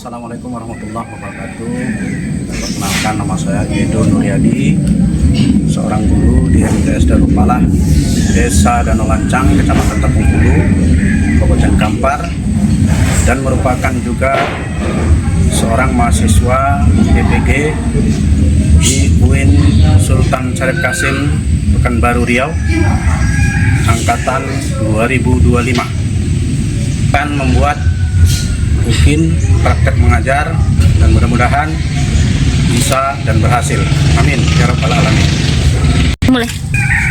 Assalamualaikum warahmatullahi wabarakatuh. Perkenalkan, nama saya Edo Nuryadi, seorang guru di MTS Darul Falah, Desa Danau Lancang, Kecamatan Tepung Hulu, Kabupaten Kampar, dan merupakan juga seorang mahasiswa PPG di UIN Sultan Syarif Kasim, Pekanbaru Riau, angkatan 2025. Akan membuat mungkin praktek mengajar dan mudah-mudahan bisa dan berhasil. Amin ya rabbal alamin. Mulai.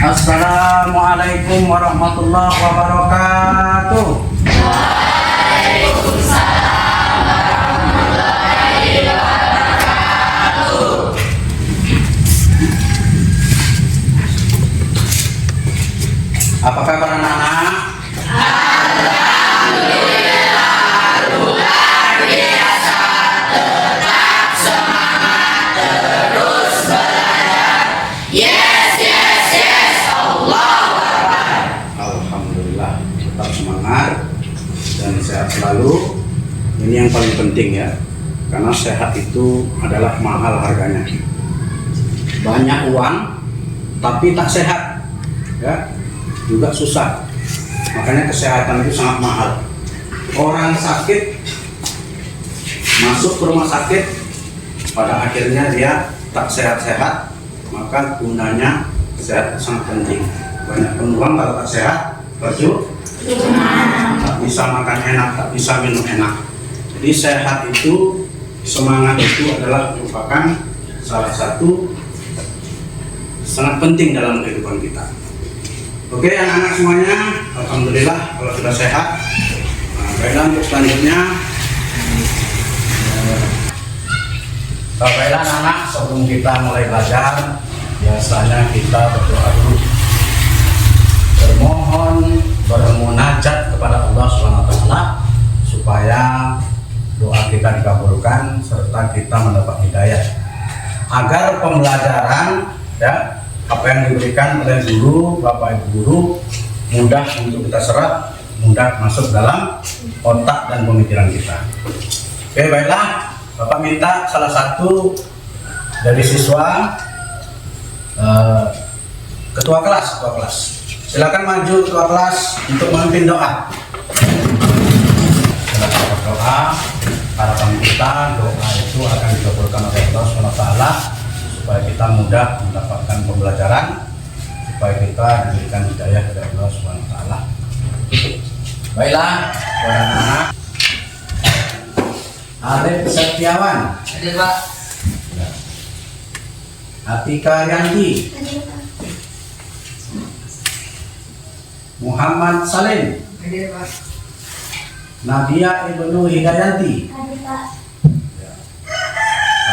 Assalamualaikum warahmatullahi wabarakatuh. Waalaikumsalam warahmatullahi wabarakatuh. Apa kabar anak-anak? Tetap semangat dan sehat selalu. Ini yang paling penting ya, karena sehat itu adalah mahal harganya. Banyak uang tapi tak sehat ya, juga susah. Makanya kesehatan itu sangat mahal. Orang sakit masuk ke rumah sakit, pada akhirnya dia tak sehat-sehat, maka gunanya sehat sangat penting. Banyak penumpang kalau tak sehat, baju tak bisa makan enak, tak bisa minum enak. Jadi sehat itu, semangat itu adalah merupakan salah satu sangat penting dalam kehidupan kita. Oke anak-anak semuanya, alhamdulillah kalau sudah sehat. Baiklah, untuk selanjutnya, baiklah anak-anak, sebelum kita mulai belajar, biasanya kita berdoa dulu, bermohon, bermunajat kepada Allah SWT supaya doa kita dikabulkan serta kita mendapat hidayah, agar pembelajaran ya, apa yang diberikan oleh guru, bapak ibu guru, mudah untuk kita serap, mudah masuk dalam otak dan pemikiran kita. Oke, baiklah, bapak minta salah satu dari siswa ketua kelas. Silakan maju ketua kelas untuk memimpin doa. Silakan berdoa. Harapan kita, doa itu akan dikabulkan oleh Allah SWT supaya kita mudah mendapatkan pembelajaran, supaya kita diberikan hidayah dari Allah SWT. Baiklah, anak-anak. Arif Setiawan. Hadir, Pak. Atika Yanti. Muhammad Salim. Hadir, Pak. Nadia Ibnu Hidayanti. Hadir, Pak.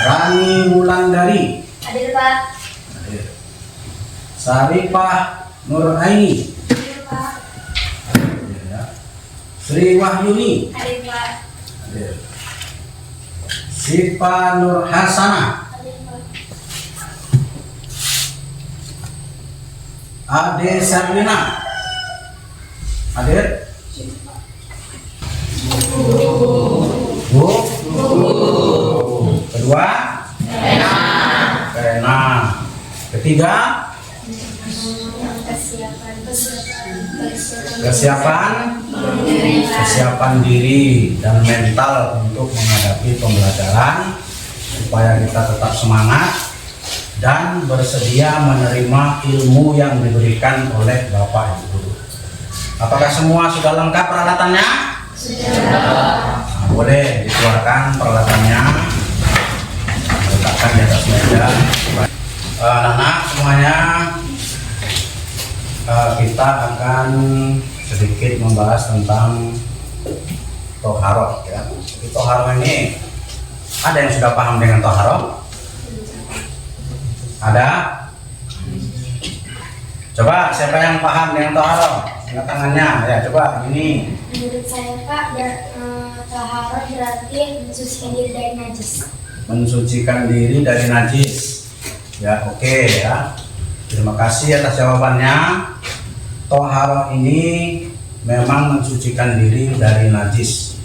Rani Wulandari. Hadir, Pak. Saripah Nur Aini. Hadir, Pak. Sri Wahyuni. Hadir, Pak. Sipa Nur Hasanah. Hadir, Pak. Ade Sarlina. Hadir. Bu. Kedua. Kena. Ketiga. Kesiapan diri dan mental untuk menghadapi pembelajaran, supaya kita tetap semangat dan bersedia menerima ilmu yang diberikan oleh Bapak Ibu Guru. Apakah semua sudah lengkap peralatannya? Sudah. Nah, boleh dikeluarkan peralatannya, letakkan di atas meja. Anak-anak semuanya, kita akan sedikit membahas tentang toharoh ya. Jadi toharoh ini, ada yang sudah paham dengan toharoh? Ada? Coba siapa yang paham dengan toharoh? Angkat tangannya ya, coba ini. Menurut saya, Pak, taharah berarti mensucikan diri dari najis. Mensucikan diri dari najis. Ya, oke ya. Terima kasih atas jawabannya. Toharoh ini memang mensucikan diri dari najis,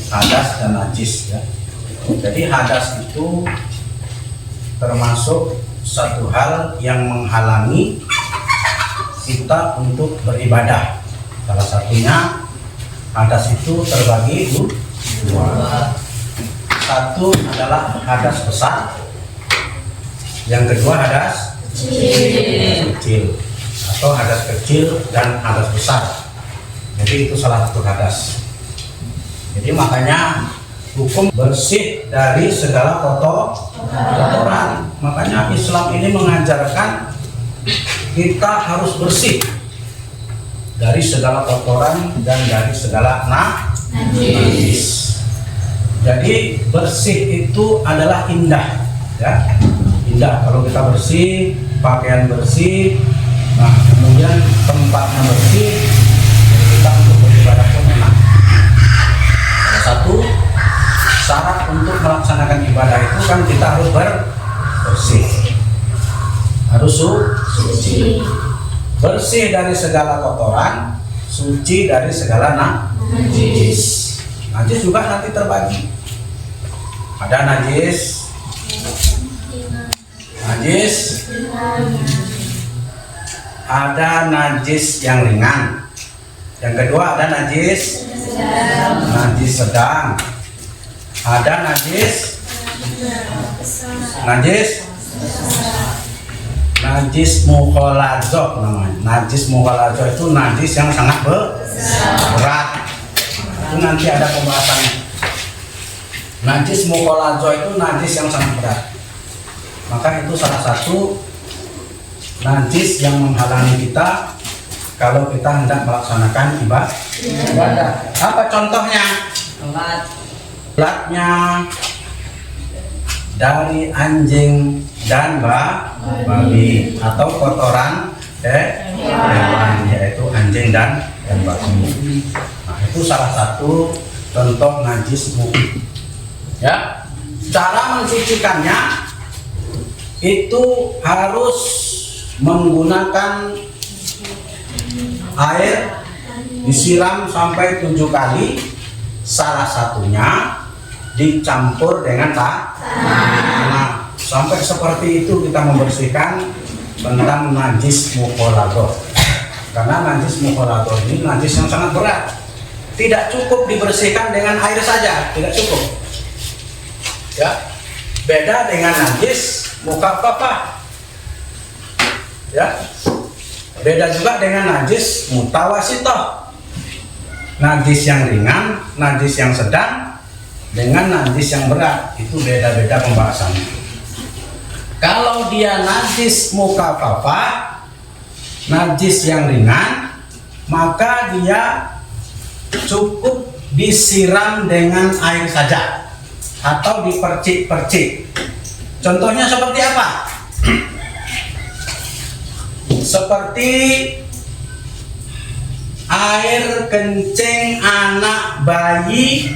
hadas dan najis ya. Jadi hadas itu termasuk satu hal yang menghalangi kita untuk beribadah. Salah satunya hadas itu terbagi dua. Satu adalah hadas besar, yang kedua hadas kecil atau hadas kecil dan hadas besar. Jadi itu salah satu hadas. Jadi makanya hukum bersih dari segala kotoran. Makanya Islam ini mengajarkan kita harus bersih dari segala kotoran dan dari segala najis. Jadi bersih itu adalah indah, ya. Indah kalau kita bersih, pakaian bersih, nah kemudian tempatnya bersih, kita untuk beribadah pun enak. Salah satu syarat untuk melaksanakan ibadah itu kan kita harus bersih, harus suci, bersih dari segala kotoran, suci dari segala najis. Najis juga nanti terbagi. Ada najis ada najis yang ringan. Yang kedua ada najis sedang. Ada najis mukhaladzah namanya. Najis mukhaladzah itu najis yang sangat berat. Itu nanti ada pembahasannya. Najis mukhaladzah itu najis yang sangat berat. Maka itu salah satu najis yang menghalangi kita kalau kita hendak melaksanakan ibadah. Apa contohnya? Ulatnya dari anjing dan babi atau kotoran hewan, yaitu anjing dan babi. Nah, itu salah satu contoh najis ya. Cara mensucikannya itu harus menggunakan air disiram sampai 7 kali. Salah satunya dicampur dengan tanah. Sampai seperti itu kita membersihkan tentang najis mukhaladzah. Karena najis mukhaladzah ini najis yang sangat berat. Tidak cukup dibersihkan dengan air saja, tidak cukup. Ya, beda dengan najis mukhaffafah. Ya, beda juga dengan najis mutawasithah. Najis yang ringan, najis yang sedang, dengan najis yang berat itu beda-beda pembahasannya. Kalau dia najis mukhaffafah, najis yang ringan, maka dia cukup disiram dengan air saja atau dipercik-percik. Contohnya seperti apa? Seperti air kencing anak bayi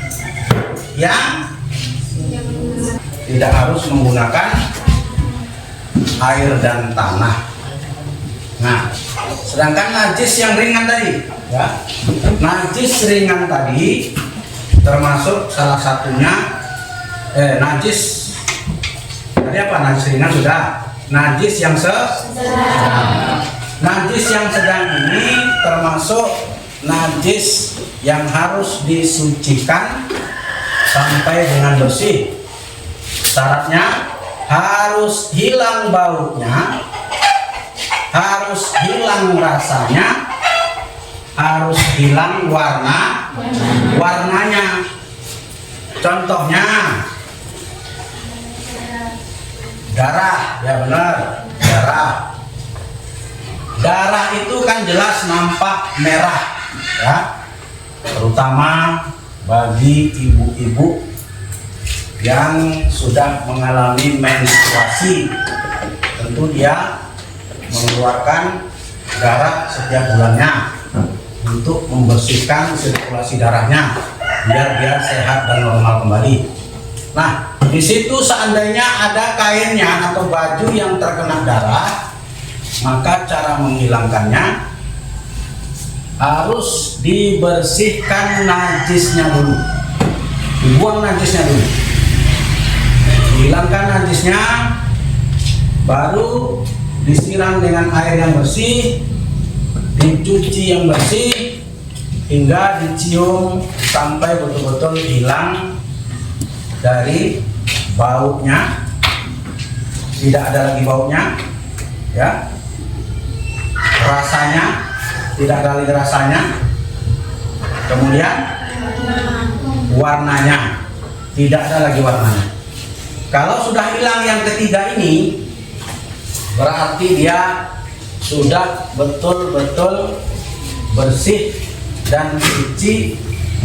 yang tidak harus menggunakan air dan tanah. Nah, sedangkan najis yang ringan tadi, ya, najis ringan tadi termasuk salah satunya najis tadi apa? Najis ringan sudah. Najis yang sedang. Najis yang sedang ini termasuk najis yang harus disucikan sampai dengan bersih. Syaratnya harus hilang baunya, harus hilang rasanya, harus hilang warnanya. Contohnya darah, ya benar, darah. Darah itu kan jelas nampak merah, ya, terutama bagi ibu-ibu yang sudah mengalami menstruasi. Tentu dia mengeluarkan darah setiap bulannya untuk membersihkan sirkulasi darahnya biar dia sehat dan normal kembali. Nah, di situ seandainya ada kainnya atau baju yang terkena darah, maka cara menghilangkannya harus dibersihkan najisnya dulu, dibuang najisnya dulu. Hilangkan najisnya, baru disiram dengan air yang bersih, dicuci yang bersih, hingga dicium sampai betul-betul hilang dari baunya, tidak ada lagi baunya, ya. Rasanya tidak ada lagi rasanya. Kemudian warnanya tidak ada lagi warnanya. Kalau sudah hilang yang ketiga ini, berarti dia sudah betul-betul bersih dan suci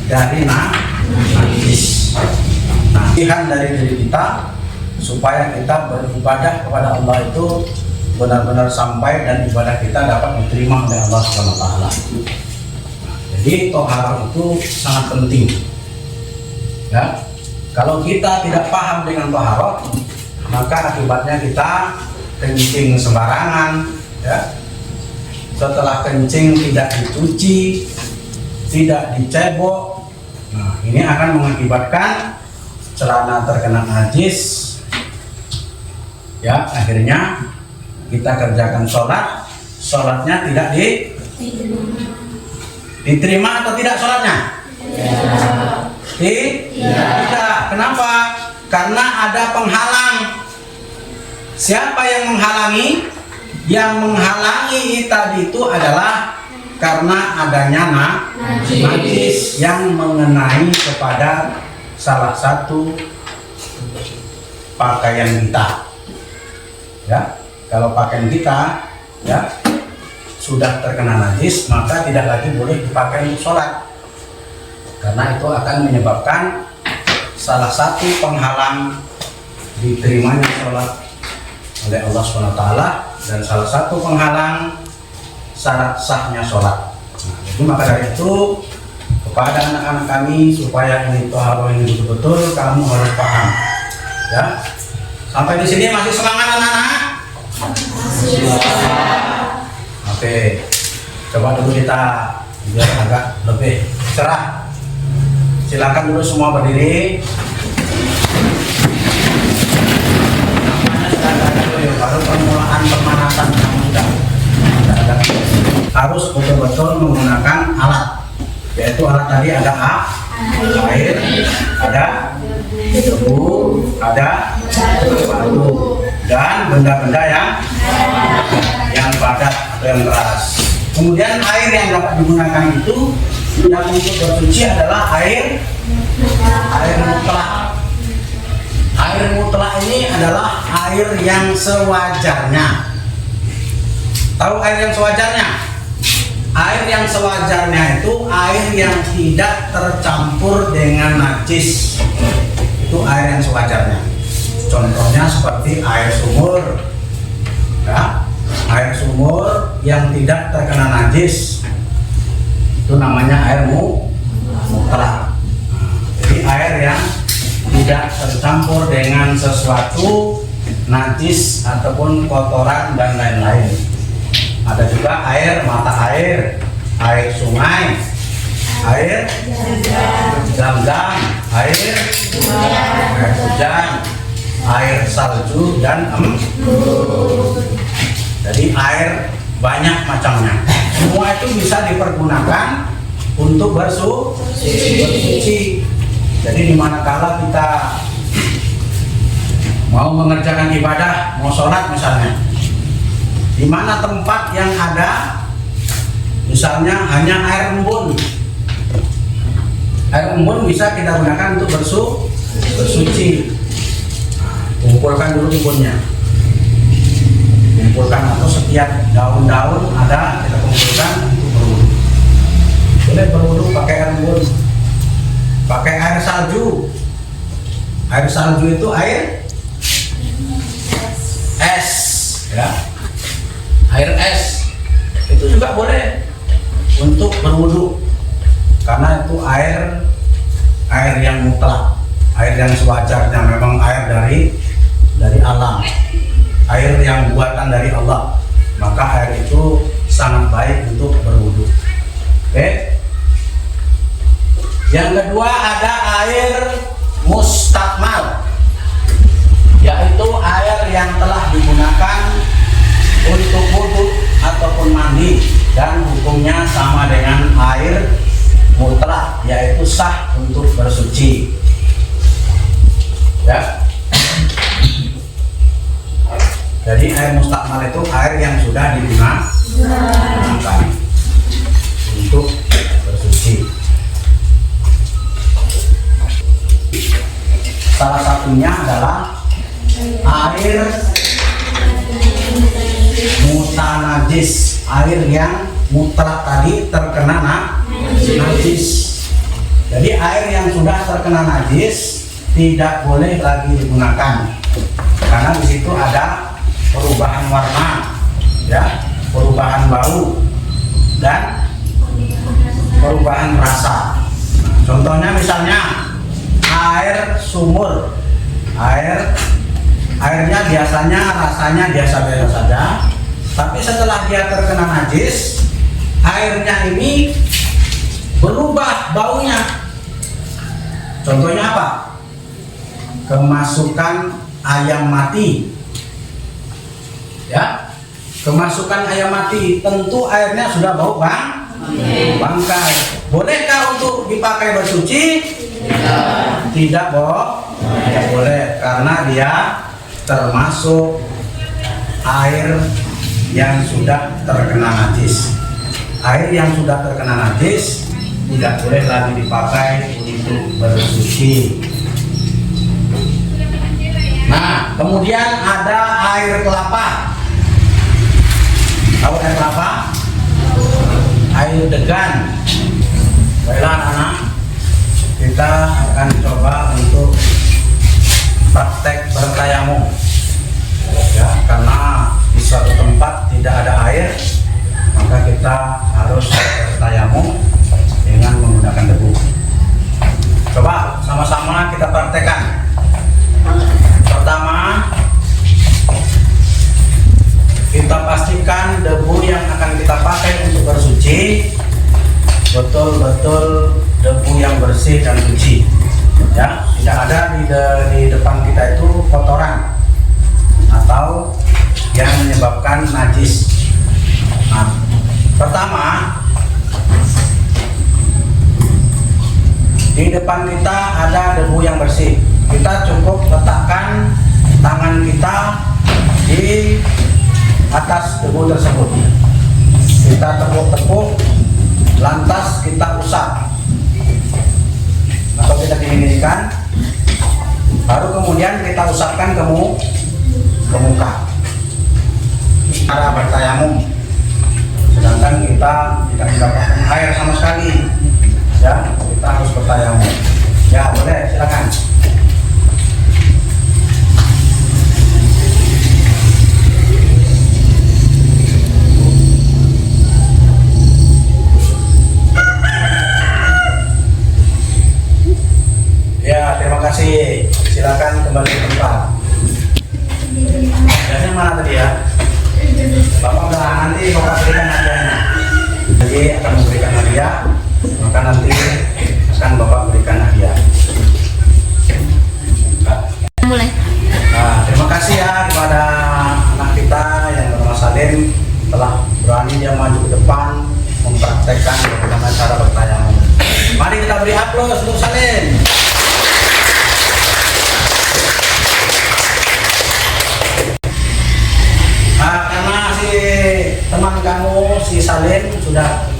dari najis. Nasihat dari diri kita supaya kita beribadah kepada Allah itu benar-benar sampai dan ibadah kita dapat diterima oleh Allah SWT. Jadi toharah itu sangat penting. Ya, kalau kita tidak paham dengan toharah, maka akibatnya kita kencing sembarangan. Ya, setelah kencing tidak dicuci, tidak dicebok, nah ini akan mengakibatkan celana terkena najis. Ya, akhirnya kita kerjakan sholat, sholatnya tidak diterima atau tidak sholatnya? Tidak. Kenapa? Karena ada penghalang. Siapa yang menghalangi? Yang menghalangi tadi itu adalah karena adanya najis yang mengenai kepada salah satu pakaian kita. Ya, kalau pakaian kita ya sudah terkena najis, maka tidak lagi boleh dipakai untuk sholat, karena itu akan menyebabkan salah satu penghalang diterimanya sholat oleh Allah SWT, dan salah satu penghalang syarat sahnya sholat. Nah, jadi maka dari itu kepada anak-anak kami, supaya ini toharoh ini betul-betul kamu harus paham. Ya, sampai di sini masih semangat anak-anak? Oke, coba dulu kita biar agak lebih cerah. Silakan dulu semua berdiri. Baru permulaan pemanasan yang mudah. Harus betul-betul menggunakan alat, yaitu alat tadi ada air, ada debu, ada batu, dan benda-benda yang padat atau yang keras. Kemudian air yang dapat digunakan itu yang untuk bersuci adalah air mutlak. Air mutlak ini adalah air yang sewajarnya. Tahu air yang sewajarnya? Air yang sewajarnya itu air yang tidak tercampur dengan najis. Itu air yang sewajarnya. Contohnya seperti air sumur. Ya, air sumur yang tidak terkena najis, itu namanya air mutlak. Jadi air yang tidak tercampur dengan sesuatu najis ataupun kotoran dan lain-lain. Ada juga air mata air, air sungai, air zam-zam, air hujan, air salju dan embun. Jadi air banyak macamnya. Semua itu bisa dipergunakan untuk bersuci. Jadi di manakala kita mau mengerjakan ibadah, mau sholat misalnya, di mana tempat yang ada misalnya hanya air embun, air embun bisa kita gunakan untuk bersuci. Kumpulkan dulu embunnya, kumpulkan, atau setiap daun-daun ada kita kumpulkan untuk berwudu. Boleh berwudu pakai air embun, pakai air salju. Air salju itu air es, ya. Air es itu juga boleh untuk berwudu, karena itu air yang mutlak, air yang sewajarnya, memang air dari alam, air yang buatan dari Allah, maka air itu sangat baik untuk berwudu. Oke. Yang kedua ada air mustakmal. Salah satunya adalah air mutanajis, air yang mutlak tadi terkena najis. Jadi air yang sudah terkena najis tidak boleh lagi digunakan, karena di situ ada perubahan warna, ya, perubahan bau dan perubahan rasa. Contohnya misalnya air sumur, airnya biasanya rasanya biasa-biasa saja, tapi setelah dia terkena najis, airnya ini berubah baunya. Contohnya apa? Kemasukan ayam mati, ya, kemasukan ayam mati, tentu airnya sudah bau bangkai. Bolehkah untuk dipakai bersuci? Tidak, tidak boleh, karena dia termasuk air yang sudah terkena najis. Air yang sudah terkena najis tidak boleh lagi dipakai untuk bersuci. Nah, kemudian ada air kelapa. Tahu air kelapa? Air degan. Baiklah anak-anak, kita akan coba untuk praktek bertayamum, ya, karena di suatu tempat tidak ada air, maka kita harus bertayamum dengan menggunakan debu. Coba sama-sama kita praktekkan. Pertama, kita pastikan debu yang akan kita pakai untuk bersuci betul-betul debu yang bersih dan suci, ya, tidak ada di depan kita itu kotoran atau yang menyebabkan najis. Nah, pertama, di depan kita ada debu yang bersih. Kita cukup letakkan tangan kita di atas debu tersebut. Kita tepuk-tepuk, lantas kita usap atau kita dinginkan, baru kemudian kita usapkan ke muka. Cara bertayamum, sedangkan kita tidak mendapatkan air sama sekali, ya, kita harus bertayamum. Ya, boleh, silakan. Ya, terima kasih. Silakan kembali ke tempat. Biasanya mana tadi ya? Bapak udah, nanti Bapak berikan hadiahnya. Jadi akan memberikan hadiah, maka nanti akan Bapak berikan hadiah. Mulai. Nah, terima kasih ya kepada anak kita yang bernama Salim, telah berani dia maju ke depan mempraktekkan bagaimana cara bertayamum. Mari kita beri aplaus untuk Salim. Nah, karena si teman kamu, si Salim, sudah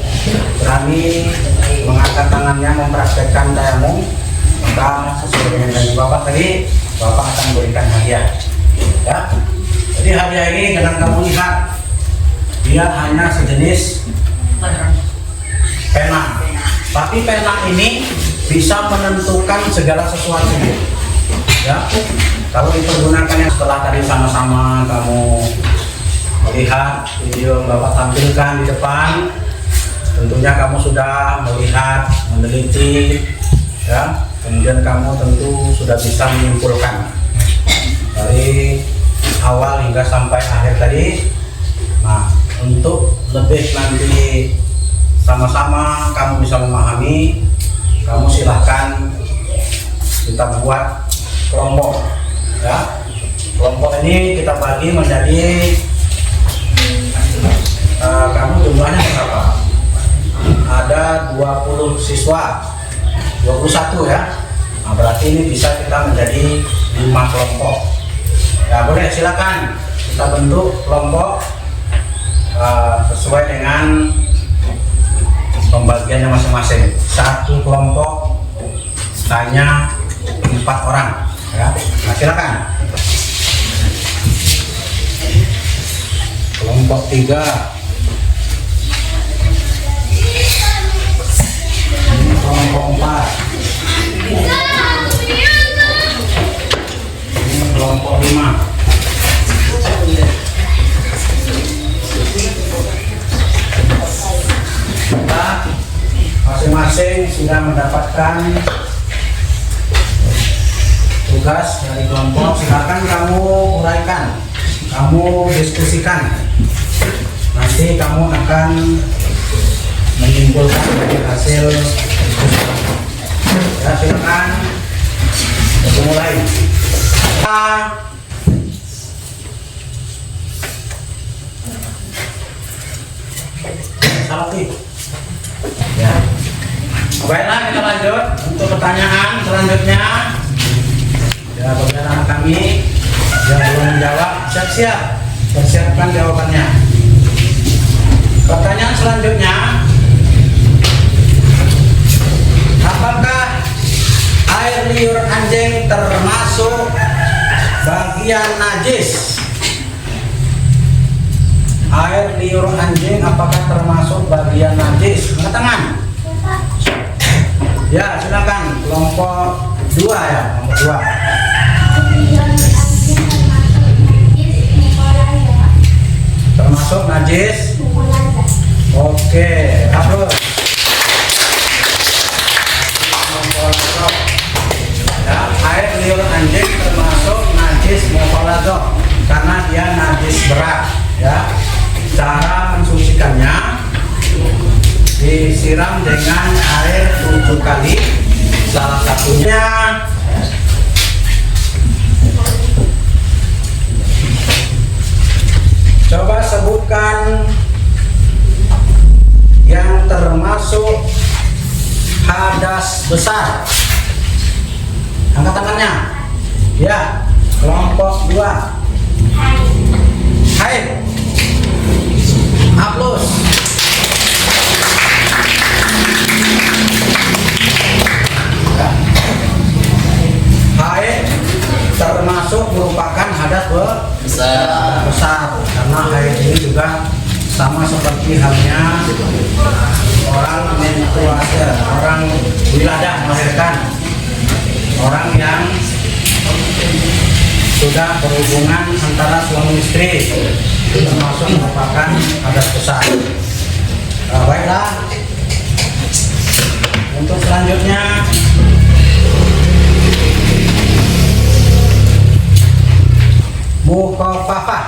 berani mengangkat tangannya mempraktekkan tayamum, maka sesuai dengan janji Bapak tadi, Bapak akan memberikan hadiah. Ya, jadi hadiah ini jangan kamu lihat, dia hanya sejenis pena. Tapi pena ini bisa menentukan segala sesuatu. Ya, kalau dipergunakannya setelah tadi sama-sama kamu melihat video Bapak tampilkan di depan, tentunya kamu sudah melihat, meneliti, ya, kemudian kamu tentu sudah bisa menyimpulkan dari awal hingga sampai akhir tadi. Nah, untuk lebih nanti sama-sama kamu bisa memahami, kamu silahkan kita buat kelompok, ya. Kelompok ini kita bagi menjadi kamu jumlahnya berapa? Ada 20 siswa, 21 ya. Nah, berarti ini bisa kita menjadi 5 kelompok. Ya, boleh, silakan kita bentuk kelompok sesuai dengan pembagiannya masing-masing. Satu kelompok hanya 4 orang. Ya, nah silakan. Kelompok 3. Ini kelompok 4. Ini kelompok 5. Kita masing-masing sudah mendapatkan tugas dari kelompok. Silakan kamu uraikan, kamu diskusikan. Nanti kamu akan menyimpulkan dari hasil diskusi. Ya, silakan mulai. Salati. Ya. Baiklah, kita lanjut untuk pertanyaan selanjutnya. Ya, bagi anak kami yang belum menjawab, siap-siap, persiapkan jawabannya. Pertanyaan selanjutnya, apakah air liur anjing termasuk bagian najis? Air liur anjing apakah termasuk bagian najis? Angkat tangan. Ya, silakan kelompok 2 ya, kelompok 2. Termasuk najis. Oke, upload. Ya, air liur anjing termasuk najis mukhalathah karena dia najis berat. Ya, cara mensucikannya disiram dengan air 7 kali. Salah satunya coba sebutkan yang termasuk hadas besar. Angkat tangannya. Ya, kelompok 2. Haid. Aplaus. Haid termasuk merupakan hadas besar karena haid ini juga sama seperti halnya orang menstruasi, orang wiladah melahirkan, orang yang sudah berhubungan antara suami istri, itu termasuk merupakan hadas besar. Baiklah, untuk selanjutnya mukhafafah,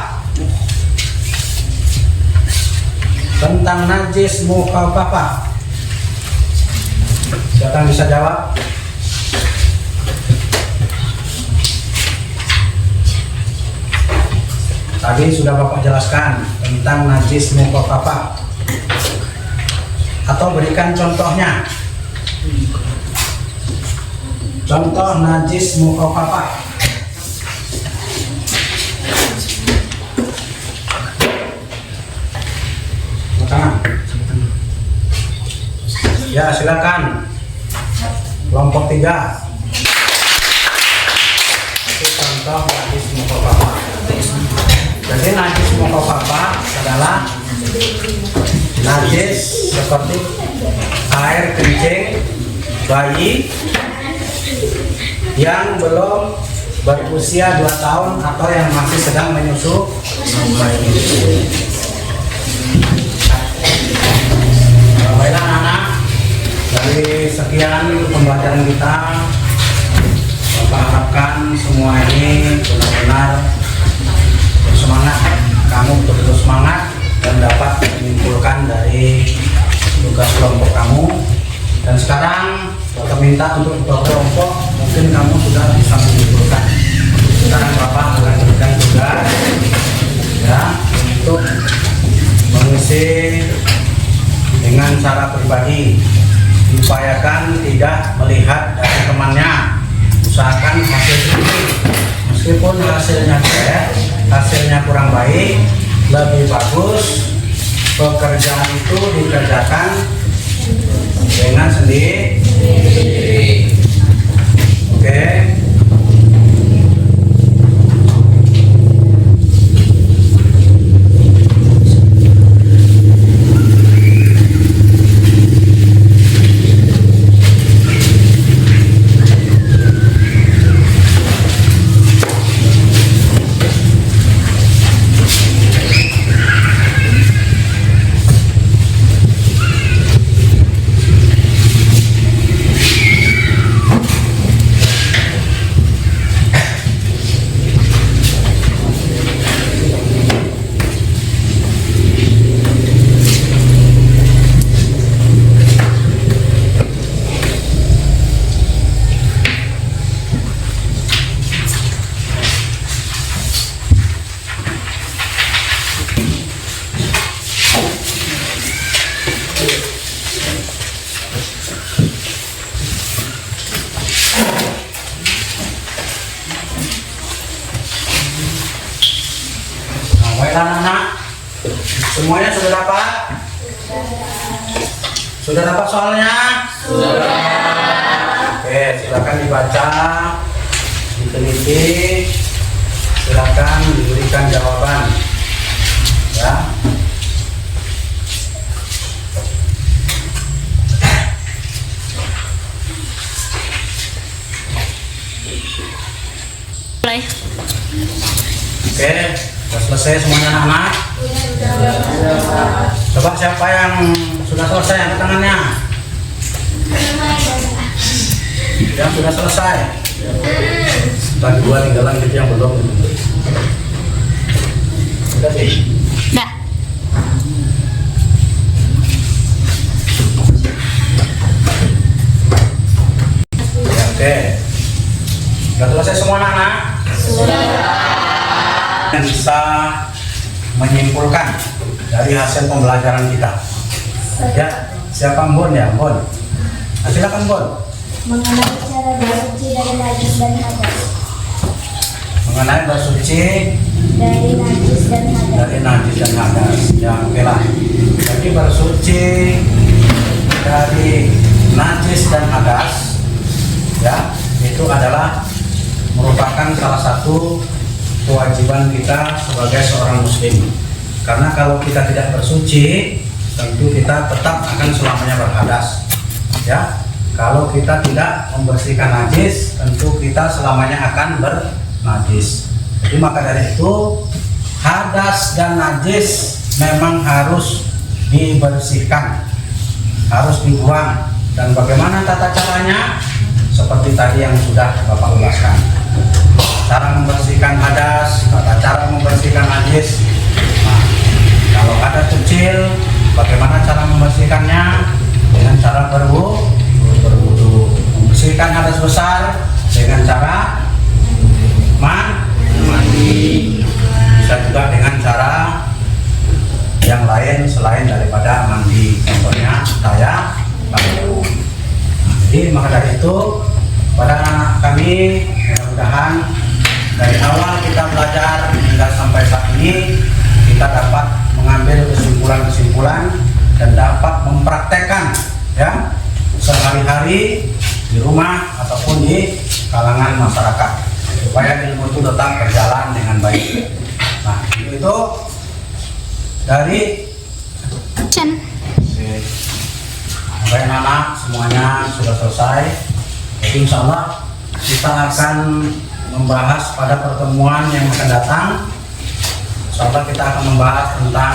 tentang najis mukhafafah. Siapa yang bisa jawab? Tadi sudah Bapak jelaskan tentang najis mukhafafah. Atau berikan contohnya. Contoh najis mukhafafah. Ya, silakan. Kelompok 3. Itu contoh najis mukhafafah. Jadi najis mukhafafah adalah najis seperti air kencing bayi yang belum berusia 2 tahun atau yang masih sedang menyusu bayi. Baiklah anak-anak, dari sekian pembelajaran kita, Bapak harapkan semua ini benar-benar bersemangat. Kamu betul-betul semangat dan dapat menyimpulkan dari tugas kelompok kamu. Dan sekarang Bapak minta untuk kelompok, mungkin kamu sudah bisa menyimpulkan. Sekarang Bapak akan berikan tugas ya untuk mengisi dengan cara pribadi. Upayakan tidak melihat dari temannya, usahakan hasil sendiri. Meskipun hasilnya jelek, hasilnya kurang baik, lebih bagus pekerjaan itu dikerjakan dengan sendiri. Oke. Baiklah anak-anak, semuanya sudah dapat? Sudah dapat soalnya? Sudah. Oke, silakan dibaca, diteliti, silakan diberikan jawaban. Ya. Mulai. Oke, sudah selesai semuanya anak-anak? Coba siapa yang sudah selesai angkat tangannya? Yang sudah selesai? Bagi dua tinggalan gitu yang belum. Sudah sih? Dah. Ya, oke. Sudah selesai semua anak-anak? Yang bisa menyimpulkan dari hasil pembelajaran kita. Ya, siapa Bon ya? Bon. Nah, silakan Bon. Mengenai cara bersuci dari najis dan hadas. Mengenai bersuci Dari najis dan hadas. dari najis dan hadas. Ya, oke lah. Jadi bersuci dari najis dan hadas, ya, itu adalah merupakan salah satu kewajiban kita sebagai seorang muslim. Karena kalau kita tidak bersuci, tentu kita tetap akan selamanya berhadas. Ya, kalau kita tidak membersihkan najis, tentu kita selamanya akan bernajis. Jadi maka dari itu hadas dan najis memang harus dibersihkan, harus dibuang. Dan bagaimana tata caranya? Seperti tadi yang sudah Bapak jelaskan. Cara membersihkan hadas, tata cara membersihkan najis. Nah, kalau hadas kecil, bagaimana cara membersihkannya? Dengan cara berwudu. Membersihkan hadas besar dengan cara mandi. Bisa juga dengan cara yang lain selain daripada mandi. Contohnya tayamum. Jadi maka dari itu pada anak kami mudah-mudahan dari awal kita belajar hingga sampai saat ini kita dapat mengambil kesimpulan-kesimpulan dan dapat mempraktekkan ya sehari-hari di rumah ataupun di kalangan masyarakat supaya ilmu itu tetap berjalan dengan baik. Nah itu dari baik anak semuanya sudah selesai. Jadi insya Allah kita akan membahas pada pertemuan yang akan datang. Insya Allah kita akan membahas tentang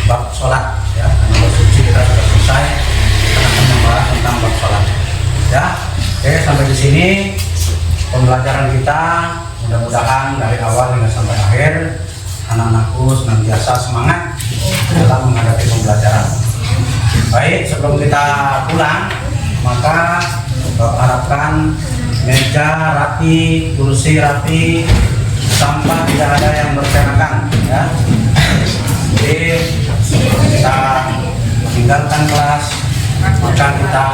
bab sholat ya. Karena bersuci kita sudah selesai, kita akan membahas tentang bab sholat ya. Oke, sampai di sini pembelajaran kita. Mudah-mudahan dari awal hingga sampai akhir anak-anakku senantiasa semangat dalam menghadapi pembelajaran. Baik, sebelum kita pulang, maka Bapak harapkan meja rapi, kursi rapi, sampah tidak ada yang berserakan ya. Jadi kita meninggalkan kelas, maka kita